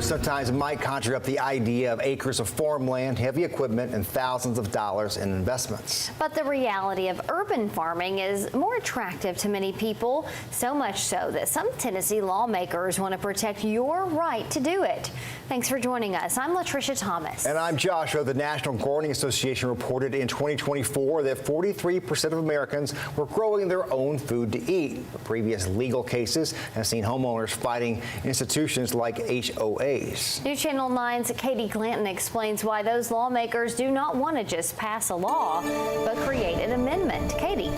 Lawmakers sometimes might conjure up the idea of acres of farmland, heavy equipment, and thousands of dollars in investments. But the reality of urban farming is more attractive to many people, so much so that some Tennessee lawmakers want to protect your right to do it. Thanks for joining us. I'm Latricia Thomas. And I'm Joshua. The National Gardening Association reported in 2024 that 43% of Americans were growing their own food to eat. The previous legal cases have seen homeowners fighting institutions like HOAs. New Channel 9's Katie Glanton explains why those lawmakers do not want to just pass a law, but create an amendment. Katie.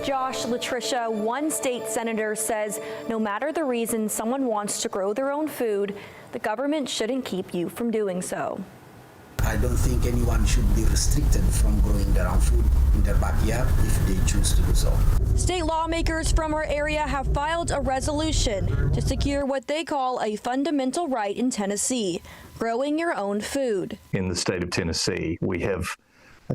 Josh, Latricia, one state senator says no matter the reason someone wants to grow their own food, the government shouldn't keep you from doing so. I don't think anyone should be restricted from growing their own food in their backyard if they choose to do so. State lawmakers from our area have filed a resolution to secure what they call a fundamental right in Tennessee, growing your own food. In the state of Tennessee, we have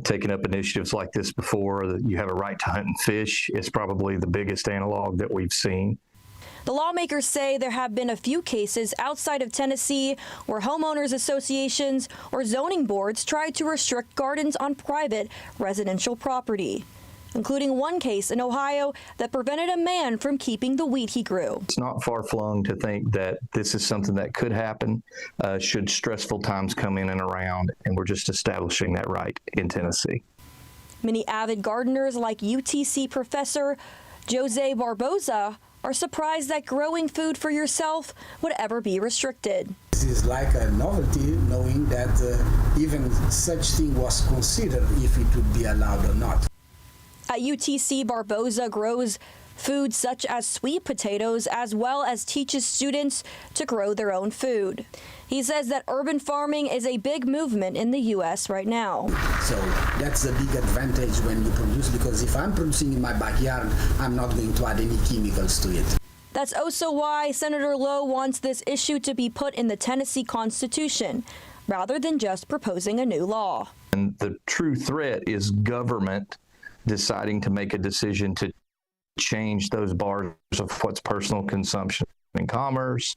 taken up initiatives like this before. You have a right to hunt and fish. It's probably the biggest analog that we've seen. The lawmakers say there have been a few cases outside of Tennessee where homeowners associations or zoning boards tried to restrict gardens on private residential property, including one case in Ohio that prevented a man from keeping the wheat he grew. It's not far-flung to think that this is something that could happen should stressful times come in and around, and we're just establishing that right in Tennessee. Many avid gardeners like UTC professor Jose Barboza are surprised that growing food for yourself would ever be restricted. This is like a novelty, knowing that even such thing was considered if it would be allowed or not. At UTC, Barboza grows food such as sweet potatoes, as well as teaches students to grow their own food. He says that urban farming is a big movement in the U.S. right now. So that's a big advantage when you produce, because if I'm producing in my backyard, I'm not going to add any chemicals to it. That's also why Senator Lowe wants this issue to be put in the Tennessee Constitution, rather than just proposing a new law. And the true threat is government deciding to make a decision to change those bars of what's personal consumption and commerce.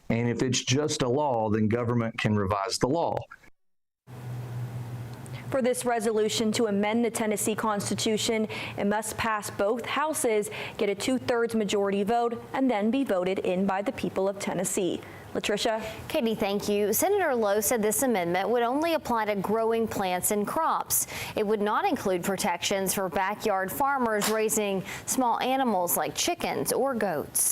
And if it's just a law, then government can revise the law. For this resolution to amend the Tennessee Constitution, it must pass both houses, get a 2/3 majority vote, and then be voted in by the people of Tennessee. Latricia. Katie, thank you. Senator Lowe said this amendment would only apply to growing plants and crops. It would not include protections for backyard farmers raising small animals like chickens or goats.